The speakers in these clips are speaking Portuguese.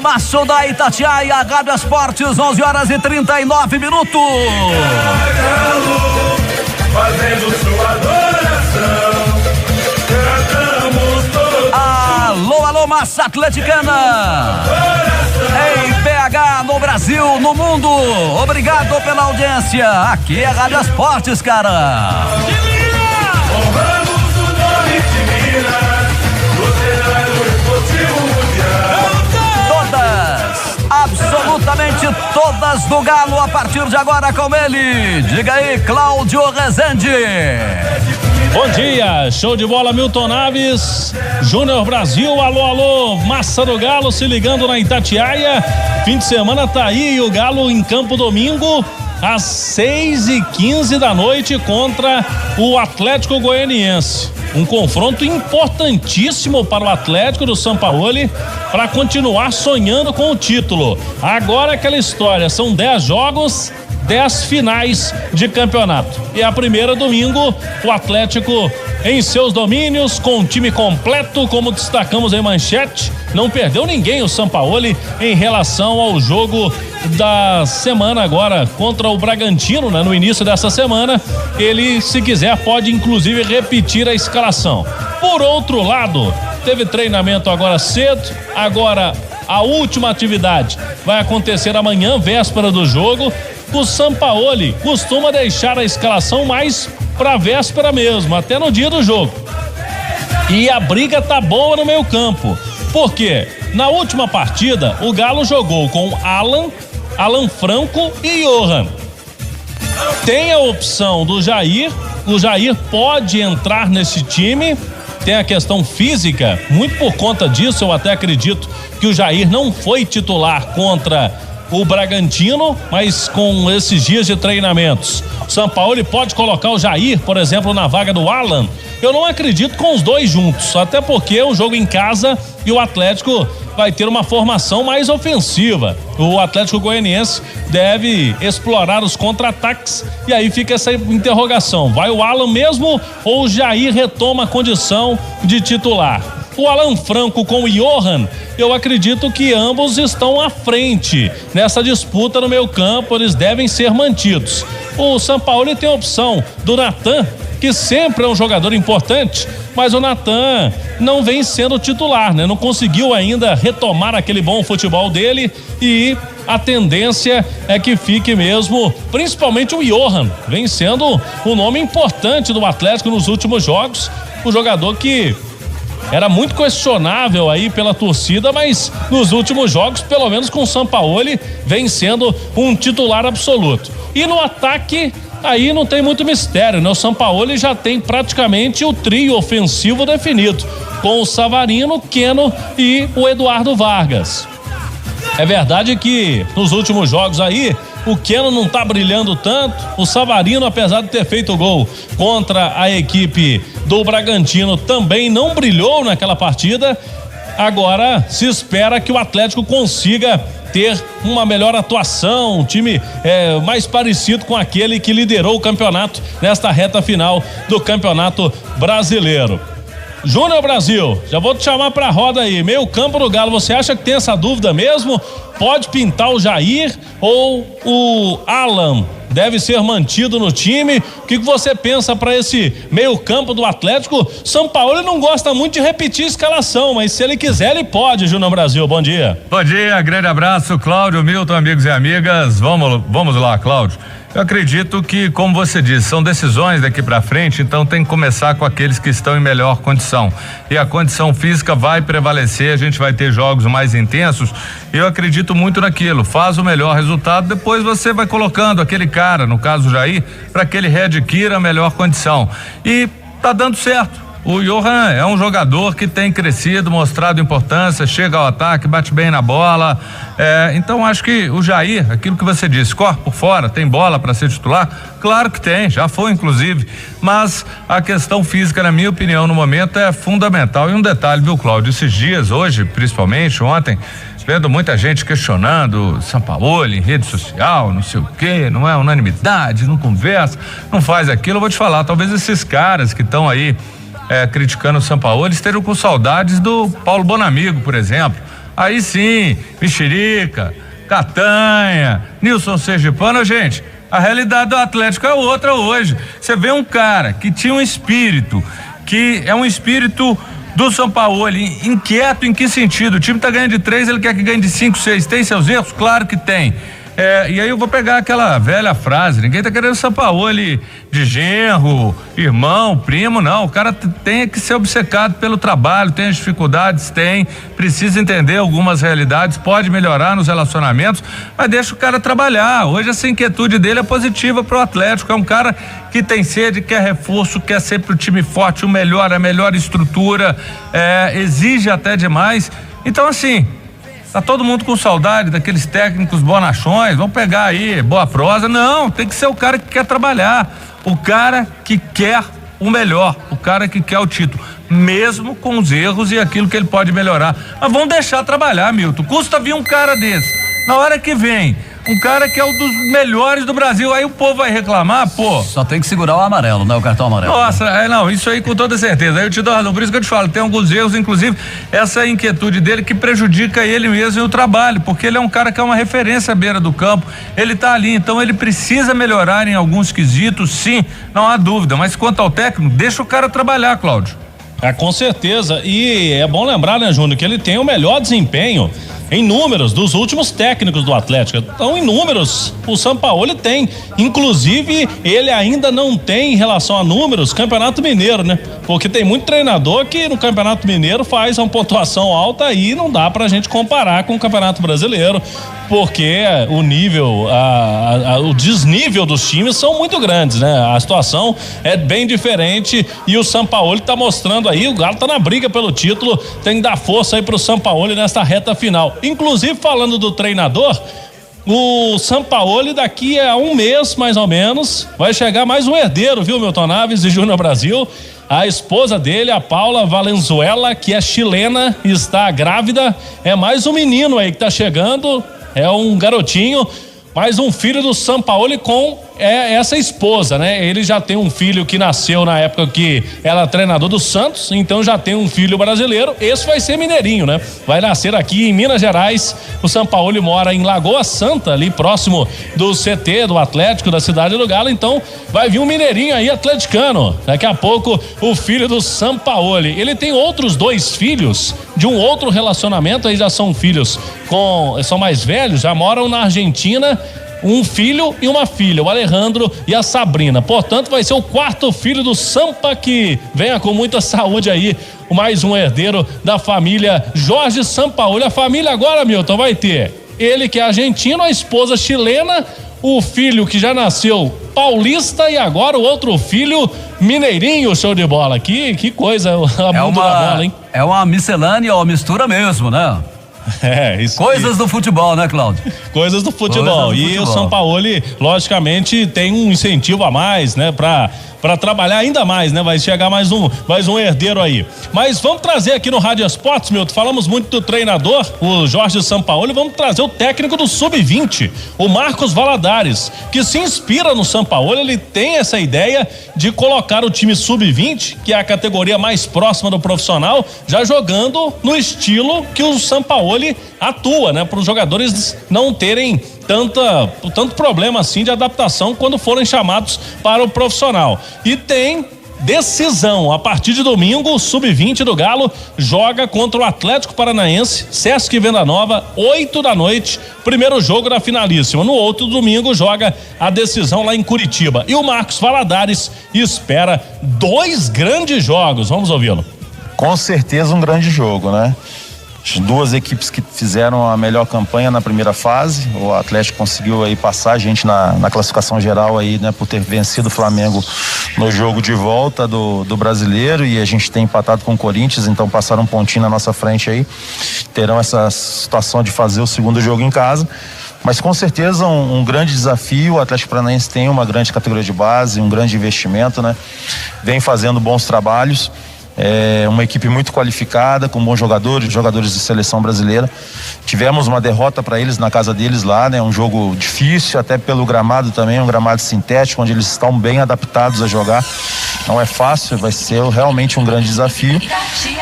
Timaço da Itatiaia, Rádio Esportes, 11h39. Galo, fazendo sua adoração, cantamos todos. Alô, massa atleticana. Em BH, no Brasil, no mundo. Obrigado pela audiência. Aqui é a Rádio Esportes, cara. Honramos o nome de Minas, no cenário esportivo mundial. Todas, absolutamente todas do Galo a partir de agora com ele. Diga aí, Cláudio Rezende. Bom dia, show de bola, Milton Naves, Júnior Brasil, alô, massa do Galo se ligando na Itatiaia. Fim de semana tá aí, o Galo em campo domingo às 6h15 da noite contra o Atlético Goianiense. Um confronto importantíssimo para o Atlético do Sampaoli para continuar sonhando com o título. Agora aquela história, são 10 jogos, 10 finais de campeonato. E a primeira domingo, o Atlético em seus domínios, com o time completo, como destacamos em manchete. Não perdeu ninguém o Sampaoli em relação ao jogo da semana agora contra o Bragantino, né? No início dessa semana, ele, se quiser, pode inclusive repetir a escalação. Por outro lado, teve treinamento agora cedo, agora a última atividade vai acontecer amanhã, véspera do jogo. O Sampaoli costuma deixar a escalação mais pra véspera mesmo, até no dia do jogo. E a briga tá boa no meio campo. Por quê? Na última partida, o Galo jogou com Alan Franco e Johan. Tem a opção do Jair, o Jair pode entrar nesse time. Tem a questão física, muito por conta disso eu até acredito que o Jair não foi titular contra o Bragantino, mas com esses dias de treinamentos, o Sampaoli pode colocar o Jair, por exemplo, na vaga do Alan. Eu não acredito com os dois juntos, até porque é um jogo em casa e o Atlético vai ter uma formação mais ofensiva. O Atlético Goianiense deve explorar os contra-ataques e aí fica essa interrogação, vai o Alan mesmo ou o Jair retoma a condição de titular? O Alan Franco com o Johan, eu acredito que ambos estão à frente nessa disputa no meio campo, eles devem ser mantidos. O Sampaoli tem a opção do Natan, que sempre é um jogador importante, mas o Natan não vem sendo titular, né? Não conseguiu ainda retomar aquele bom futebol dele e a tendência é que fique mesmo, principalmente o Johan, vem sendo um nome importante do Atlético nos últimos jogos, um jogador que era muito questionável aí pela torcida, mas nos últimos jogos, pelo menos com o Sampaoli, vem sendo um titular absoluto. E no ataque, aí não tem muito mistério, né? O Sampaoli já tem praticamente o trio ofensivo definido, com o Savarino, Keno e o Eduardo Vargas. É verdade que nos últimos jogos aí, o Keno não tá brilhando tanto, o Savarino, apesar de ter feito o gol contra a equipe do Bragantino, também não brilhou naquela partida. Agora se espera que o Atlético consiga ter uma melhor atuação, um time mais parecido com aquele que liderou o campeonato nesta reta final do Campeonato Brasileiro. Júnior Brasil, já vou te chamar pra roda aí, meio campo do Galo, você acha que tem essa dúvida mesmo? Pode pintar o Jair ou o Alan deve ser mantido no time? O que você pensa para esse meio campo do Atlético? Sampaoli não gosta muito de repetir a escalação, mas se ele quiser ele pode, Júnior Brasil, bom dia. Bom dia, grande abraço, Cláudio, Milton, amigos e amigas, vamos lá, Cláudio. Eu acredito que, como você disse, são decisões daqui para frente, então tem que começar com aqueles que estão em melhor condição. E a condição física vai prevalecer, a gente vai ter jogos mais intensos. E eu acredito muito naquilo. Faz o melhor resultado, depois você vai colocando aquele cara, no caso o Jair, para que ele readquira a melhor condição. E tá dando certo. O Johan é um jogador que tem crescido, mostrado importância, chega ao ataque, bate bem na bola. Então acho que o Jair, aquilo que você disse, corre por fora, tem bola para ser titular? Claro que tem, já foi inclusive. Mas a questão física, na minha opinião, no momento é fundamental. E um detalhe, viu, Cláudio? Esses dias, hoje, principalmente, ontem, vendo muita gente questionando Sampaoli em rede social, não sei o quê, não é unanimidade, não conversa, não faz aquilo. Eu vou te falar, talvez esses caras que estão aí criticando o Sampaoli estejam com saudades do Paulo Bonamigo, por exemplo. aí sim, Mexerica, Catanha, Nilson Sergipano, gente, a realidade do Atlético é outra hoje. Você vê um cara que tinha um espírito, que é um espírito do Sampaoli, inquieto em que sentido? O time tá ganhando de 3, ele quer que ganhe de 5, 6, tem seus erros? Claro que tem. E aí eu vou pegar aquela velha frase, ninguém tá querendo Sampaoli de genro, irmão, primo, não, o cara tem que ser obcecado pelo trabalho, tem as dificuldades, precisa entender algumas realidades, pode melhorar nos relacionamentos, mas deixa o cara trabalhar. Hoje essa inquietude dele é positiva pro Atlético, é um cara que tem sede, quer reforço, quer sempre o time forte, a melhor estrutura, exige até demais, então assim, tá todo mundo com saudade daqueles técnicos bonachões, vamos pegar aí, boa prosa. Não, tem que ser o cara que quer trabalhar, o cara que quer o melhor, o cara que quer o título, mesmo com os erros e aquilo que ele pode melhorar. Mas vamos deixar trabalhar, Milton. Custa vir um cara desse. Na hora que vem, um cara que é um dos melhores do Brasil, aí o povo vai reclamar, pô. Só tem que segurar o amarelo, né? O cartão amarelo. Nossa, não, isso aí com toda certeza. Aí eu te dou razão, por isso que eu te falo, tem alguns erros, inclusive essa inquietude dele que prejudica ele mesmo e o trabalho, porque ele é um cara que é uma referência à beira do campo, ele tá ali, então ele precisa melhorar em alguns quesitos, sim, não há dúvida, mas quanto ao técnico, deixa o cara trabalhar, Cláudio. Com certeza, e é bom lembrar, né, Júnior, que ele tem o melhor desempenho em números dos últimos técnicos do Atlético. Então, em números, o Sampaoli tem. Inclusive, ele ainda não tem, em relação a números, Campeonato Mineiro, né? Porque tem muito treinador que no Campeonato Mineiro faz uma pontuação alta e não dá pra gente comparar com o Campeonato Brasileiro, porque o nível, o desnível dos times são muito grandes, né? A situação é bem diferente e o Sampaoli tá mostrando aí, o Galo tá na briga pelo título, tem que dar força aí pro Sampaoli nesta reta final. Inclusive, falando do treinador, o Sampaoli daqui a um mês, mais ou menos, vai chegar mais um herdeiro, viu, Milton Naves e Júnior Brasil? A esposa dele, a Paula Valenzuela, que é chilena e está grávida, é mais um menino aí que tá chegando, é um garotinho, mais um filho do Sampaoli com essa esposa, né? Ele já tem um filho que nasceu na época que ela era treinador do Santos, então já tem um filho brasileiro, esse vai ser mineirinho, né? Vai nascer aqui em Minas Gerais, o Sampaoli mora em Lagoa Santa, ali próximo do CT, do Atlético, da cidade do Galo, então vai vir um mineirinho aí, atleticano, daqui a pouco o filho do Sampaoli. Ele tem outros 2 filhos de um outro relacionamento, aí já são filhos são mais velhos, já moram na Argentina, um filho e uma filha, o Alejandro e a Sabrina. Portanto, vai ser o 4º filho do Sampa, que venha com muita saúde aí, mais um herdeiro da família Jorge Sampaoli. A família agora, Milton, vai ter ele, que é argentino, a esposa chilena, o filho que já nasceu paulista e agora o outro filho mineirinho. Show de bola. Que coisa, a mundo da bola, hein? É uma miscelânea ou mistura mesmo, né? Isso. Coisas do futebol, né, Cláudio? Coisas do futebol. E o Sampaoli, logicamente, tem um incentivo a mais, né, pra trabalhar ainda mais, né? Vai chegar mais um herdeiro aí. Mas vamos trazer aqui no Rádio Esportes, Milton, falamos muito do treinador, o Jorge Sampaoli, vamos trazer o técnico do Sub-20, o Marcos Valadares, que se inspira no Sampaoli. Ele tem essa ideia de colocar o time Sub-20, que é a categoria mais próxima do profissional, já jogando no estilo que o Sampaoli atua, né? Para os jogadores não terem tanto problema assim de adaptação quando forem chamados para o profissional. E tem decisão, a partir de domingo, o Sub-20 do Galo joga contra o Atlético Paranaense, Sesc Venda Nova, 8 da noite, primeiro jogo da finalíssima. No outro domingo joga a decisão lá em Curitiba. E o Marcos Valadares espera 2 grandes jogos, vamos ouvi-lo. Com certeza um grande jogo, né? As 2 equipes que fizeram a melhor campanha na primeira fase, o Atlético conseguiu aí passar a gente na classificação geral aí, né, por ter vencido o Flamengo no jogo de volta do Brasileiro, e a gente tem empatado com o Corinthians, então passaram um pontinho na nossa frente aí, terão essa situação de fazer o segundo jogo em casa. Mas com certeza um grande desafio. O Atlético Paranaense tem uma grande categoria de base, um grande investimento, né? Vem fazendo bons trabalhos. É uma equipe muito qualificada, com bons jogadores de seleção brasileira. Tivemos uma derrota para eles na casa deles lá, né? Um jogo difícil, até pelo gramado também, um gramado sintético, onde eles estão bem adaptados a jogar. Não é fácil, vai ser realmente um grande desafio,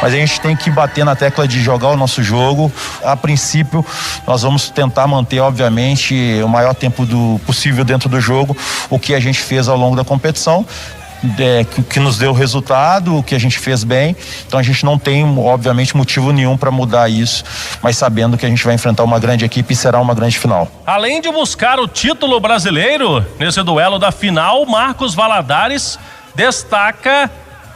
mas a gente tem que bater na tecla de jogar o nosso jogo. A princípio, nós vamos tentar manter, obviamente, o maior tempo possível dentro do jogo, o que a gente fez ao longo da competição. Que nos deu resultado, o que a gente fez bem. Então a gente não tem, obviamente, motivo nenhum para mudar isso, mas sabendo que a gente vai enfrentar uma grande equipe e será uma grande final. Além de buscar o título brasileiro nesse duelo da final, Marcos Valadares destaca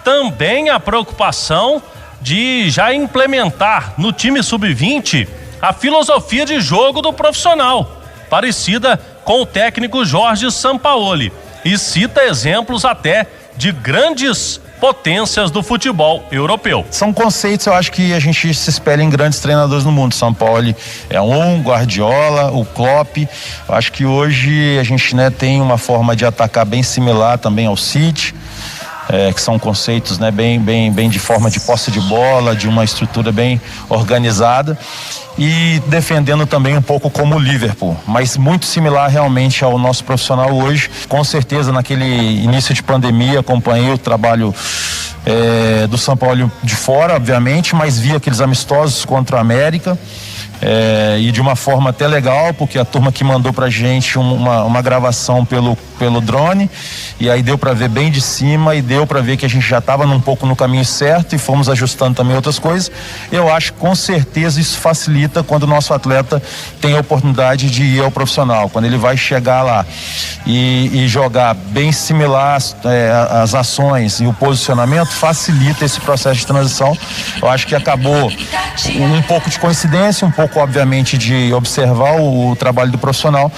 também a preocupação de já implementar no time sub-20 a filosofia de jogo do profissional, parecida com o técnico Jorge Sampaoli, e cita exemplos até de grandes potências do futebol europeu. São conceitos, eu acho que a gente se espelha em grandes treinadores no mundo. Sampaoli é um, Guardiola, o Klopp. Eu acho que hoje a gente, né, tem uma forma de atacar bem similar também ao City. Que são conceitos, né, bem de forma de posse de bola, de uma estrutura bem organizada, e defendendo também um pouco como o Liverpool, mas muito similar realmente ao nosso profissional hoje. Com certeza, naquele início de pandemia, acompanhei o trabalho do Sampaoli de fora, obviamente, mas vi aqueles amistosos contra a América. E de uma forma até legal, porque a turma que mandou pra gente uma gravação pelo drone, e aí deu pra ver bem de cima e deu pra ver que a gente já estava um pouco no caminho certo e fomos ajustando também outras coisas. Eu acho que com certeza isso facilita quando o nosso atleta tem a oportunidade de ir ao profissional, quando ele vai chegar lá e jogar bem similar as ações e o posicionamento, facilita esse processo de transição. Eu acho que acabou um pouco de coincidência, um pouco obviamente de observar o trabalho do profissional,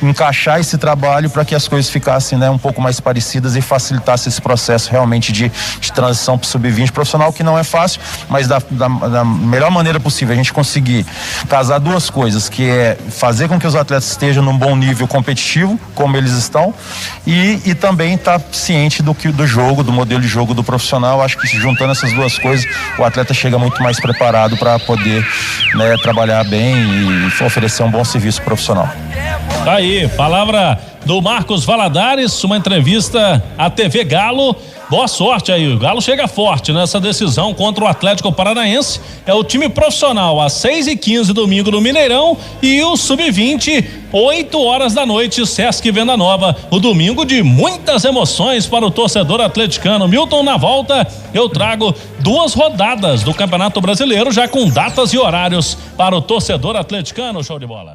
encaixar esse trabalho para que as coisas ficassem, né, um pouco mais parecidas e facilitasse esse processo realmente de transição para o sub-20 profissional, que não é fácil, mas da melhor maneira possível a gente conseguir casar duas coisas, que é fazer com que os atletas estejam num bom nível competitivo, como eles estão, e também estar ciente do jogo, do modelo de jogo do profissional. Acho que juntando essas duas coisas, o atleta chega muito mais preparado para poder, né, trabalhar bem e oferecer um bom serviço profissional. Tá aí, palavra do Marcos Valadares, uma entrevista à TV Galo. Boa sorte aí, o Galo chega forte nessa decisão contra o Atlético Paranaense. É o time profissional às 6h15 domingo no Mineirão, e o sub-20 8h da noite, Sesc Venda Nova. O domingo de muitas emoções para o torcedor atleticano. Milton, na volta eu trago 2 rodadas do Campeonato Brasileiro, já com datas e horários para o torcedor atleticano. Show de bola.